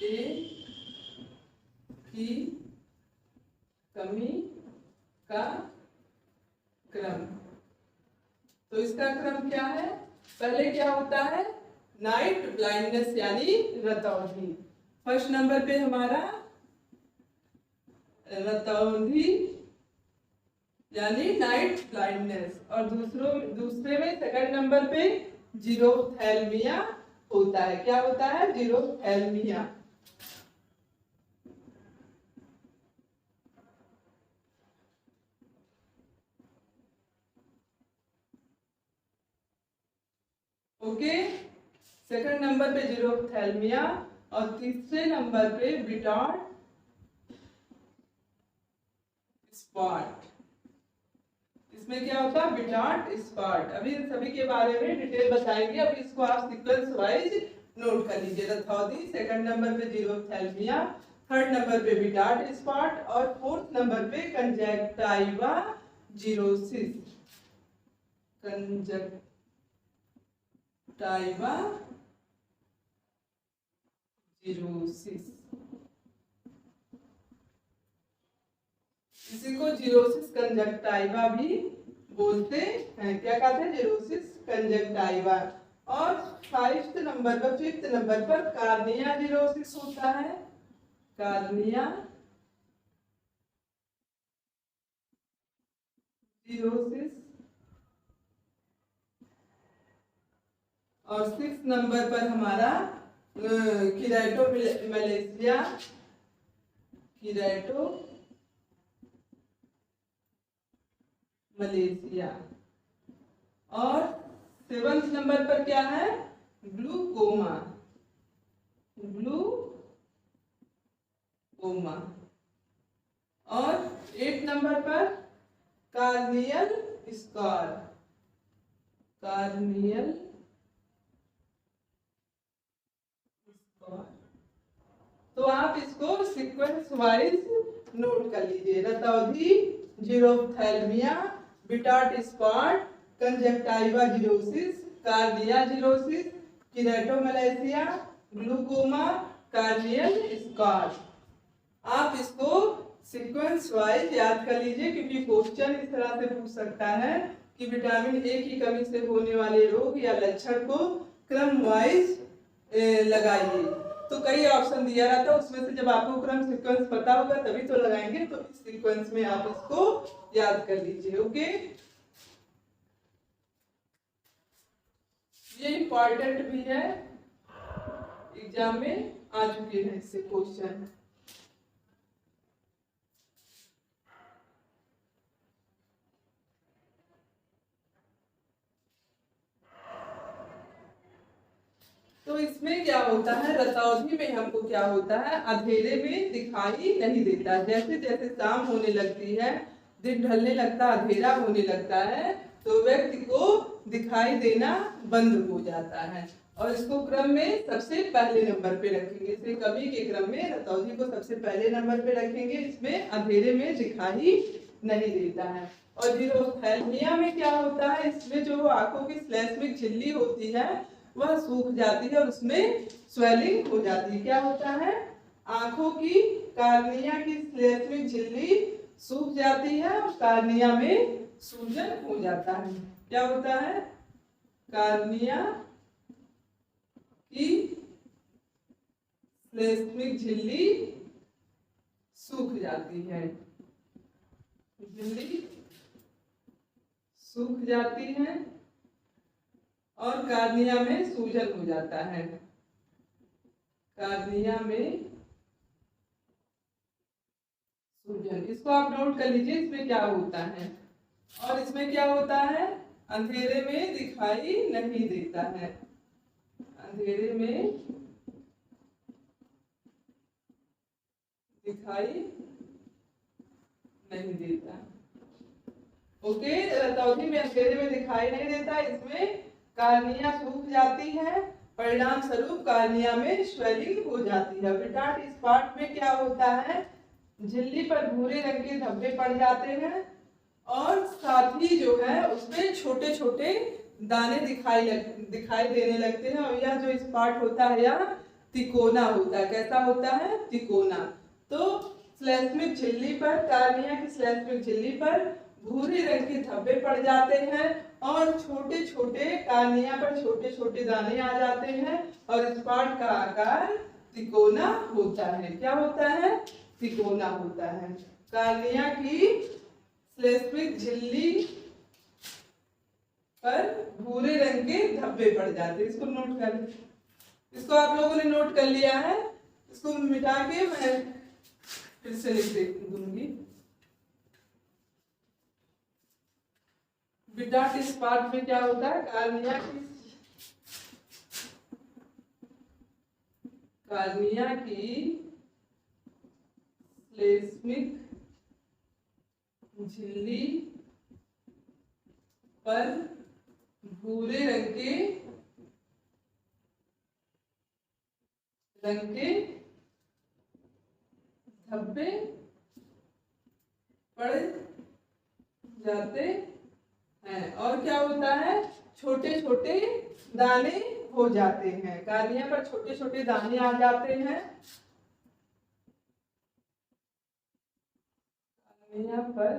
ए की कमी का क्रम। तो इसका क्रम क्या है, पहले क्या होता है, नाइट ब्लाइंडनेस यानी रतौंधी। फर्स्ट नंबर पे हमारा रतौंधी यानी नाइट ब्लाइंडनेस, और दूसरे में सेकंड नंबर पे जीरोथैल्मिया होता है। क्या होता है, जीरोथैल्मिया। ओके, सेकंड नंबर पे जीरोथैल्मिया और तीसरे नंबर पे बिटार्ड स्पॉट। इसमें क्या होता है, बिटार्ड स्पॉट। अभी इन सभी के बारे में डिटेल बताएंगे, अभी इसको आप सीक्वेंस वाइज नोट कर लीजिए। रतौंधी, सेकंड नंबर पे जीरोथैल्मिया, थर्ड नंबर पे बिटार्ड स्पॉट और फोर्थ नंबर पे कंजक्टाइवा जीरोसिस। कंजक्टाइवा जीरोसिस, इसी को जीरोसिस कंजक्टाइवा भी बोलते हैं। क्या कहते हैं, जीरोसिस कंजक्टाइवा। और फिफ्थ नंबर पर कार्निया जीरोसिस होता है, कार्निया जीरोसिस। और सिक्स नंबर पर हमारा किराटोमलेशिया, किराटोमलेशिया। और सेवंथ नंबर पर क्या है, ग्लूकोमा, ग्लूकोमा। और 8 नंबर पर कार्नियल स्कार, कार्नियल स्कार। तो आप इसको सीक्वेंस वाइज नोट कर लीजिए। रतौंधी, xerophthalmia, Bitot's spot, conjunctiva xerosis, cornea xerosis, keratomalacia, glaucoma, corneal scar. आप इसको सीक्वेंस वाइज याद कर लीजिए, क्योंकि क्वेश्चन इस तरह से पूछ सकता है कि विटामिन ए की कमी से होने वाले रोग या लक्षण को क्रम वाइज लगाइए। तो कई ऑप्शन दिया रहता है, उसमें से जब आपको क्रम सीक्वेंस पता होगा तभी तो लगाएंगे। तो इस सीक्वेंस में आप इसको याद कर लीजिए। ओके, ये इंपॉर्टेंट भी है, एग्जाम में आ चुके हैं इससे क्वेश्चन। तो इसमें क्या होता है, रतौंधी में हमको क्या होता है, अंधेरे में दिखाई नहीं देता। जैसे जैसे शाम होने लगती है, दिन ढलने लगता, अंधेरा होने लगता है, तो व्यक्ति को दिखाई देना बंद हो जाता है। और इसको क्रम में सबसे पहले नंबर पे रखेंगे, इसमें कमी के क्रम में रतौंधी को सबसे पहले नंबर पे रखेंगे। इसमें अंधेरे में दिखाई नहीं देता है। और जीरोथैल्मिया में क्या होता है, इसमें जो आंखों की श्लेष्मिक झिल्ली होती है वह सूख जाती है और उसमें स्वेलिंग हो जाती है। क्या होता है, आंखों की कार्निया की श्लेष्मिक झिल्ली सूख जाती है और कार्निया में सूजन हो जाता है। क्या होता है, कार्निया की श्लेष्मिक झिल्ली सूख जाती है, झिल्ली सूख जाती है और कार्निया में सूजन हो जाता है, कार्निया में सूजन, इसको आप नोट कर लीजिए इसमें क्या होता है। और इसमें क्या होता है, अंधेरे में दिखाई नहीं देता है, अंधेरे में दिखाई नहीं देता। ओके, रतौंधी में अंधेरे में दिखाई नहीं देता, इसमें कार्निया सूख जाती है, परिणाम स्वरूप कार्निया में स्वेलिंग हो जाती है। विटाट स्पॉट में क्या होता है, झिल्ली पर भूरे रंग के धब्बे पड़ जाते हैं और साथ ही जो है उसमें छोटे छोटे दाने दिखाई देने लगते हैं। और यह जो स्पॉट होता है यह तिकोना होता है। कैसा होता है, तिकोना। तो श्लेष्मिक झिल्ली पर, कार्निया की श्लेष्मिक झिल्ली पर भूरे रंग के धब्बे पड़ जाते हैं और छोटे छोटे कार्निया पर छोटे छोटे दाने आ जाते हैं और स्पॉट का आकार तिकोना होता है। क्या होता है, तिकोना होता है। कार्निया की श्लेष्मिक झिल्ली पर भूरे रंग के धब्बे पड़ जाते हैं। इसको नोट कर, इसको आप लोगों ने नोट कर लिया है। इसको मिटा के मैं फिर से लिख दूंगी। विटाट स्पॉट में क्या होता है, कार्निया की श्लेष्मिक झिल्ली पर भूरे रंग के धब्बे पड़ जाते हैं और क्या होता है, छोटे छोटे दाने हो जाते हैं। कार्निया पर छोटे छोटे दाने आ जाते हैं, कार्निया पर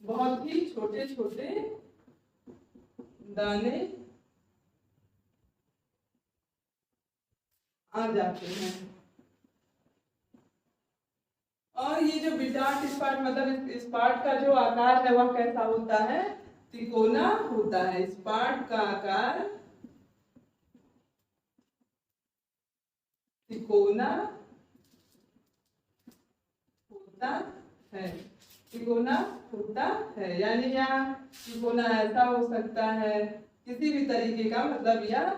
बहुत ही छोटे छोटे दाने आ जाते हैं। और ये जो विटाट स्पॉट मतलब इस स्पॉट का जो आकार है वह कैसा होता है, तिकोना होता है। स्पॉट का आकार तिकोना होता है, तिकोना होता है। यानी यहाँ तिकोना ऐसा हो सकता है, किसी भी तरीके का मतलब यह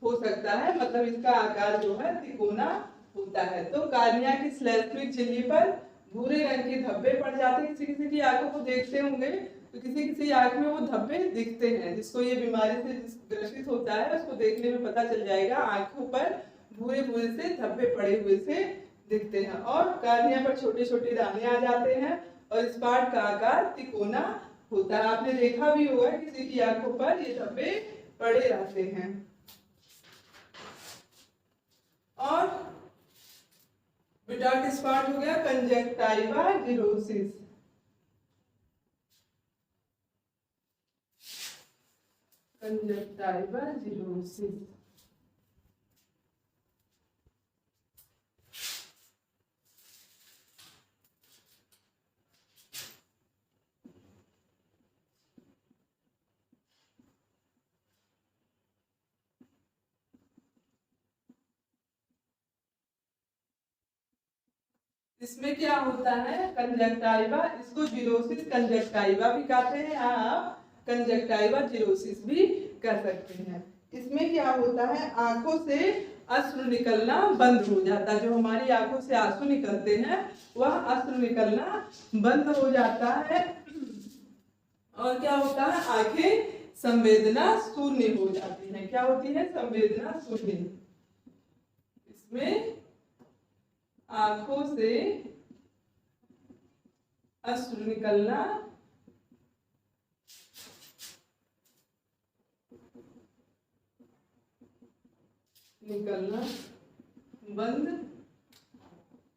हो सकता है, मतलब इसका आकार जो है तिकोना होता है। तो कार्निया की श्लेष्मिक झिल्ली पर भूरे रंग के धब्बे पड़ जाते हैं। किसी किसी की आंखों को देखते होंगे तो किसी किसी आंख में वो धब्बे दिखते हैं। जिसको ये बीमारी से ग्रसित होता है उसको देखने में पता चल जाएगा, आंखों पर भूरे भूरे से धब्बे पड़े हुए से दिखते हैं और कार्निया पर छोटे छोटे दाने आ जाते हैं और स्पॉट का आकार तिकोना होता है। आपने देखा भी होगा किसी की आंखों पर ये धब्बे पड़े रहते हैं। और विटाट स्पॉट हो गया कंजक्टाइवा जिरोसिस। कंजक्टाइवा जिरोसिस इसमें क्या होता है, कंजक्टाइवा, इसको जिरोसिस कंजक्टाइवा भी कहते हैं, आप कंजक्टाइवा जिरोसिस भी कर सकते हैं। इसमें क्या होता है, आंखों से अश्रु निकलना बंद हो जाता है। जो हमारी आंखों से आंसू निकलते हैं वह अश्रु निकलना बंद हो जाता है और क्या होता है, आंखें संवेदना शून्य हो जाती है। क्या होती है, संवेदना शून्य। इसमें आंखों से अश्रु निकलना बंद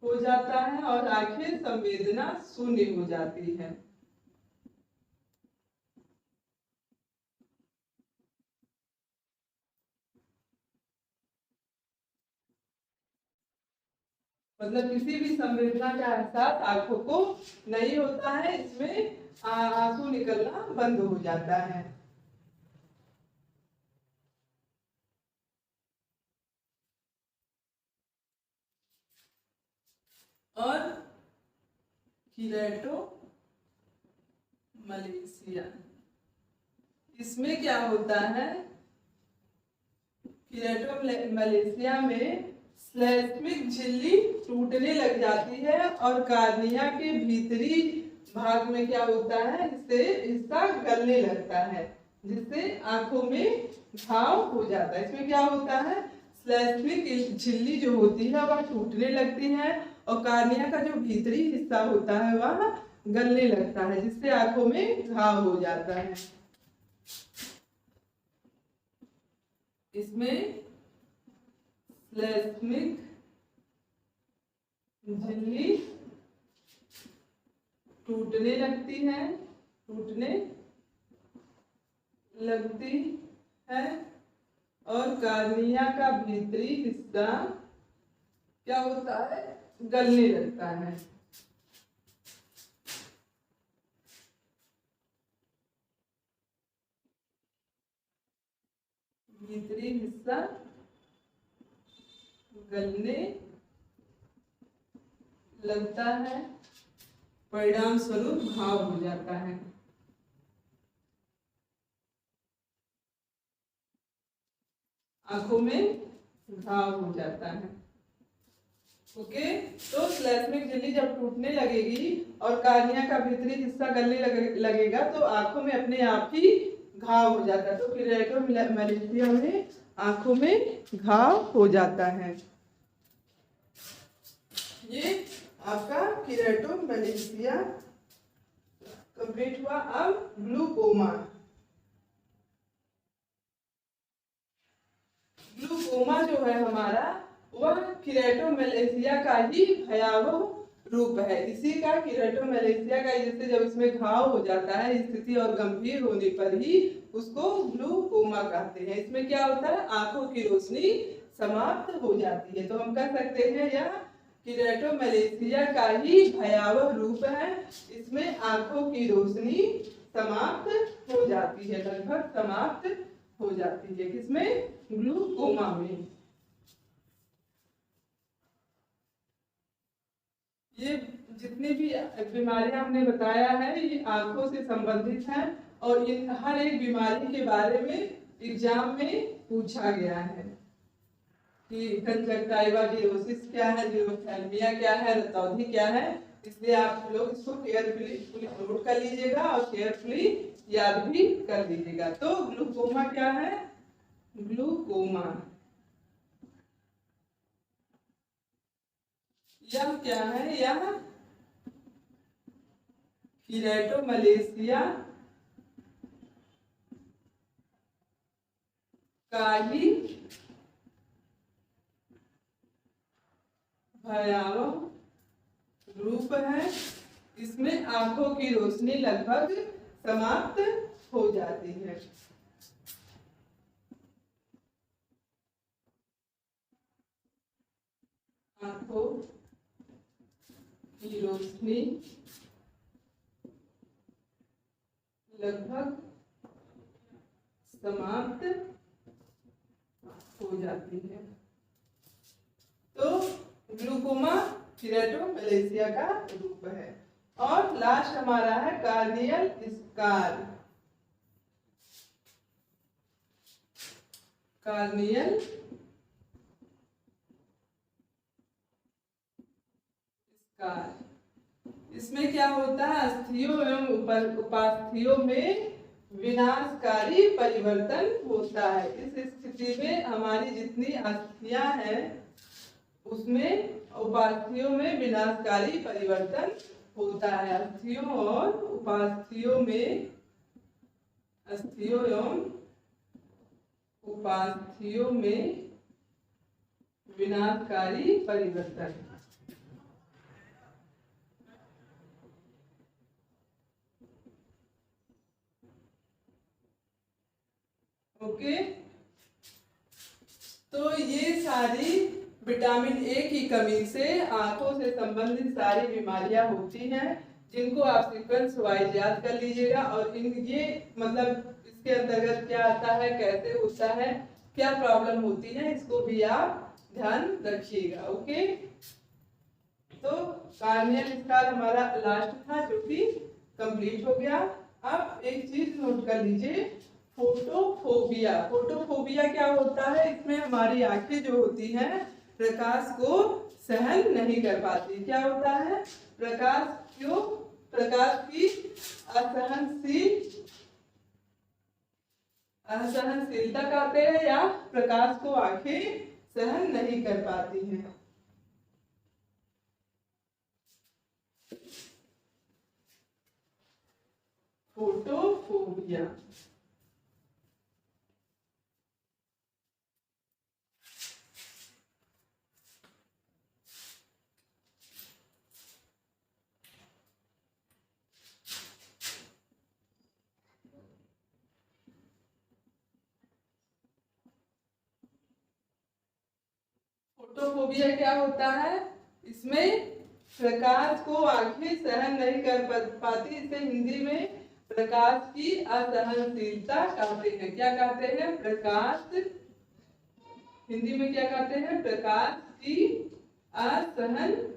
हो जाता है और आंखें संवेदना शून्य हो जाती है। मतलब किसी भी संवेदना का एहसास आंखों को नहीं होता है, इसमें आंसू निकलना बंद हो जाता है। और कीरेटोमलेशिया। इसमें क्या होता है, कीरेटोमलेशिया में श्लैष्मिक झिल्ली टूटने लग जाती है और कार्निया के भीतरी भाग में क्या होता है, इससे हिस्सा गलने लगता है, जिससे आंखों में घाव हो जाता है। इसमें क्या होता है, श्लैष्मिक झिल्ली जो होती है वह टूटने लगती है और कार्निया का जो भीतरी हिस्सा होता है वह गलने लगता है, जिससे आंखों में घाव हो जाता है। इसमें श्लैष्मिक झिल्ली टूटने लगती है और कार्निया का भीतरी हिस्सा क्या होता है, गलने लगता है। भीतरी हिस्सा गलने लगता है, परिणाम स्वरूप घाव हो जाता है। आंखों में घाव हो जाता है। ओके, तो श्लैष्मिक झिल्ली जब टूटने लगेगी और कार्निया का भीतरी हिस्सा गलने लगेगा तो आंखों में अपने आप ही घाव हो जाता है। तो कीरेटोमलेशिया में आंखों में घाव हो जाता है। ये आपका कीरेटोमलेशिया कंप्लीट हुआ। अब ग्लूकोमा। ग्लूकोमा जो है हमारा, वह कीरेटोमलेशिया का ही भयावह रूप है। इसी का कीरेटोमलेशिया का, जैसे जब इसमें घाव हो जाता है स्थिति और गंभीर होने पर ही उसको ग्लूकोमा कहते हैं। इसमें क्या होता है, आंखों की रोशनी समाप्त हो जाती है। तो हम कह सकते हैं यह कीरेटोमलेशिया का ही भयावह रूप है। इसमें आंखों की रोशनी समाप्त हो जाती है, लगभग समाप्त हो जाती है। किसमें, ग्लूकोमा में। ये जितनी भी बीमारियां हमने बताया है ये आंखों से संबंधित हैं और इन हर एक बीमारी के बारे में एग्जाम में पूछा गया है कि कंजक्टिवाइरोसिस क्या है, जीरोथैल्मिया क्या है, रतौंधी क्या है। इसलिए आप लोग इसको केयरफुली नोट कर लीजिएगा और केयरफुली याद भी कर लीजिएगा। तो ग्लूकोमा क्या है, ग्लूकोमा यह क्या है, यह कीरेटोमलेशिया का ही भयावह रूप है। इसमें आंखों की रोशनी लगभग समाप्त हो जाती है। आंखों की रोशनी लगभग समाप्त हो जाती है। तो ग्लूकोमा कीरेटोमलेशिया का रूप है। और लास्ट हमारा है कार्नियल स्कार। कार्नियल स्कार, इसमें क्या होता है, अस्थियों एवं उपास्थियों में विनाशकारी परिवर्तन होता है। इस स्थिति में हमारी जितनी अस्थियां हैं उसमें उपास्थियों में विनाशकारी परिवर्तन होता है। अस्थियों और उपास्थियों में, अस्थियों एवं उपास्थियों में विनाशकारी परिवर्तन। ओके, तो ये सारी विटामिन ए की कमी से आंखों से संबंधित सारी बीमारियां होती हैं, जिनको आप सीक्वेंस वाइज याद कर लीजिएगा। और इन ये मतलब इसके अंतर्गत क्या आता है, कैसे होता है, क्या प्रॉब्लम होती है, इसको भी आप ध्यान रखिएगा। ओके, तो कार्नियल स्कार हमारा लास्ट था जो कि कंप्लीट हो गया। अब एक चीज नोट कर लीजिए, फोटोफोबिया। फोटोफोबिया क्या होता है? इसमें हमारी आंखें जो होती हैं प्रकाश को सहन नहीं कर पाती। क्या होता है? प्रकाश की असहनशीलता कहते हैं, या प्रकाश को आंखें सहन नहीं कर पाती हैं। फोटोफोबिया। फोटोफोबिया क्या होता है? इसमें प्रकाश को आंखें सहन नहीं कर पाती। इसे हिंदी में प्रकाश की असहनशीलता कहते हैं। क्या कहते हैं? हिंदी में क्या कहते हैं? प्रकाश की असहनशीलता।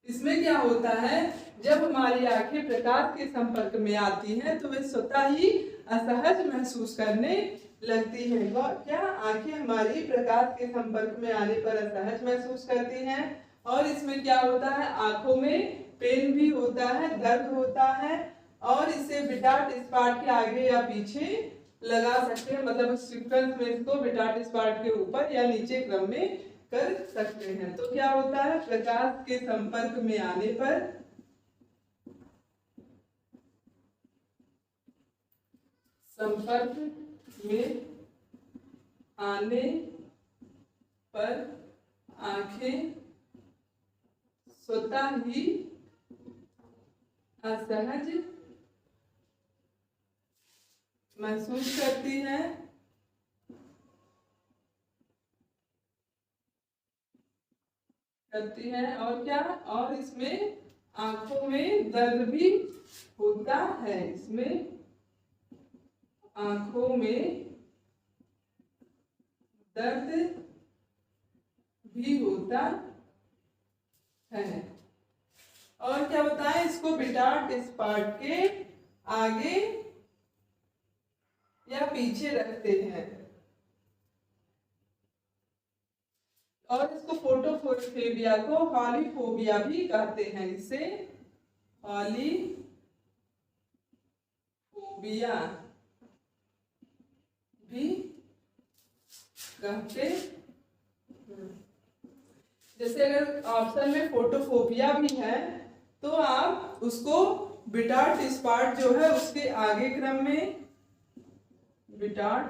इसमें क्या होता है? जब हमारी आंखें प्रकाश के संपर्क में आती हैं तो वे स्वतः ही असहज महसूस करने लगती हैं। क्या आंखें हमारी प्रकाश के संपर्क में आने पर असहज महसूस करती हैं? और इसमें क्या होता है? आंखों में पेन भी होता है, दर्द होता है, और इसे बिटाट स्पॉट के आगे या पीछे लगा सकते हैं। मतलब सीक्वेंस में इसको बिटाट स्पॉट के ऊपर या नीचे क्रम में कर सकते हैं। तो क्या होता है? प्रकाश के संपर्क में आने पर आंखें स्वतः ही असहज महसूस करती हैं। और क्या? और इसमें आंखों में दर्द भी होता है। इसमें आंखों में दर्द भी होता है। और क्या बताएं? इसको बिटाट स्पॉट के आगे या पीछे रखते हैं। और इसको फोटोफोबिया को हॉलीफोबिया भी कहते हैं। इसे हॉलीफोबिया भी कहते हैं। जैसे अगर ऑप्शन में फोटोफोबिया भी है तो आप उसको बिटाट स्पॉट जो है उसके आगे क्रम में, बिटाट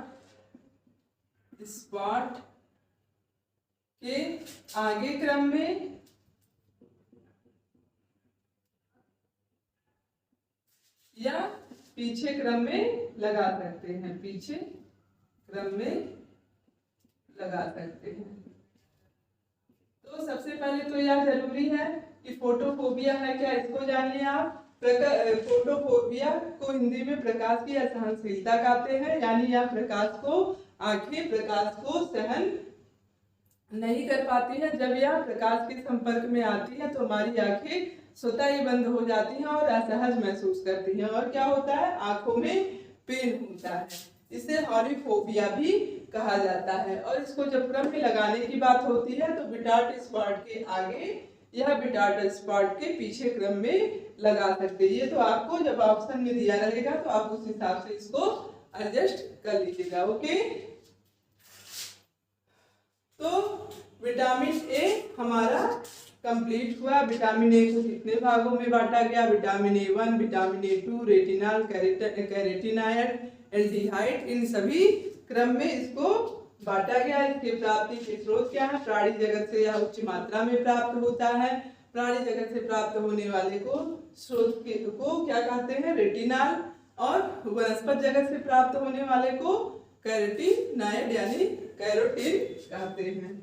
स्पॉट के आगे क्रम में या पीछे क्रम में लगा सकते हैं। पीछे क्रम में लगा सकते हैं। तो सबसे पहले तो यह जरूरी है कि फोटोफोबिया है क्या, इसको जानिए आप। फोटोफोबिया को हिंदी में प्रकाश की असहनशीलता कहते हैं, यानी यह आंखें प्रकाश को सहन नहीं कर पाती है। जब यह प्रकाश के संपर्क में आती है तो हमारी आंखें स्वतः ही बंद हो जाती हैं और असहज महसूस करती हैं। और क्या होता है? आंखों में पेन होता है। इसे हॉलीफोबिया भी कहा जाता है। और इसको जब क्रम में लगाने की बात होती है तो बिटाट स्पॉट के आगे या बिटाट स्पॉट के पीछे क्रम में लगा सकते हैं। ये तो आपको जब ऑप्शन में दिया रहेगा तो आप उस हिसाब से इसको एडजस्ट कर लीजिएगा। ओके, तो विटामिन ए हमारा कंप्लीट हुआ। विटामिन ए को कितने भागों में बांटा गया? Vitamin A1, vitamin A2, retinol, carotenoid, aldehyde, इन सभी क्रम में इसको बांटा गया। इसके प्राप्ति के स्रोत क्या है? प्राणी जगत से यह उच्च मात्रा में प्राप्त होता है। प्राणी जगत से प्राप्त होने वाले को स्रोत को क्या कहते हैं? रेटिनॉल। और वनस्पति जगत से प्राप्त होने वाले को कैरोटीनॉयड यानी कैरोटीन कहते हैं।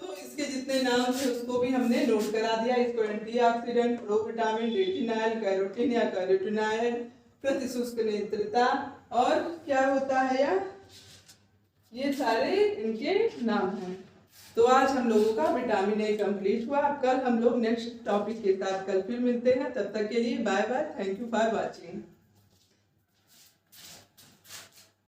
तो इसके जितने नाम थे उसको भी हमने नोट करा दिया। इसको एंटीऑक्सीडेंट, प्रोविटामिन, रेटिनॉल, कैरोटीन या कैरोटीनॉयड, प्रतिशुष्क नेत्रता, और क्या होता है यार, ये सारे इनके नाम हैं। तो आज हम लोगों का विटामिन ए कंप्लीट हुआ। अब कल हम लोग नेक्स्ट टॉपिक के साथ कल फिर मिलते हैं। तब तक के लिए bye bye, thank you for watching.